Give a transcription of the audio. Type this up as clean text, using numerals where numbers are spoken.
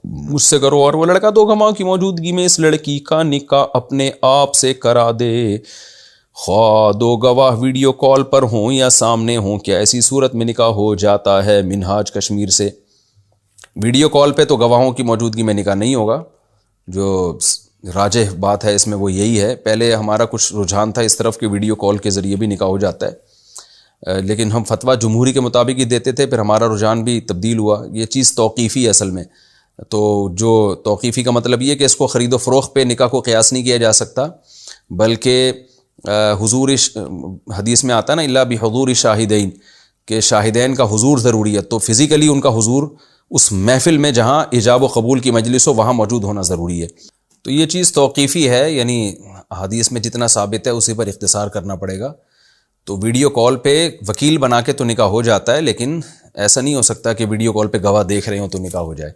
مجھ سے کرو، اور وہ لڑکا دو گواہوں کی موجودگی میں اس لڑکی کا نکاح اپنے آپ سے کرا دے، خواہ دو گواہ ویڈیو کال پر ہوں یا سامنے ہوں، کیا ایسی صورت میں نکاح ہو جاتا ہے؟ منہاج کشمیر سے۔ ویڈیو کال پہ تو گواہوں کی موجودگی میں نکاح نہیں ہوگا، جو راجح بات ہے اس میں وہ یہی ہے۔ پہلے ہمارا کچھ رجحان تھا اس طرف کہ ویڈیو کال کے ذریعے بھی نکاح ہو جاتا ہے، لیکن ہم فتویٰ جمہوری کے مطابق ہی دیتے تھے، پھر ہمارا رجحان بھی تبدیل ہوا۔ یہ چیز توقیفی ہے اصل میں، تو جو توقیفی کا مطلب یہ کہ اس کو خرید و فروخت پہ نکاح کو قیاس نہیں کیا جا سکتا، بلکہ حضور حدیث میں آتا ہے نا الا بحضور شاہدین، کہ شاہدین کا حضور ضروری ہے، تو فزیکلی ان کا حضور اس محفل میں جہاں ایجاب و قبول کی مجلس ہو وہاں موجود ہونا ضروری ہے۔ تو یہ چیز توقیفی ہے، یعنی حدیث میں جتنا ثابت ہے اسی پر اختصار کرنا پڑے گا۔ تو ویڈیو کال پہ وکیل بنا کے تو نکاح ہو جاتا ہے، لیکن ایسا نہیں ہو سکتا کہ ویڈیو کال پہ گواہ دیکھ رہے ہوں تو نکاح ہو جائے۔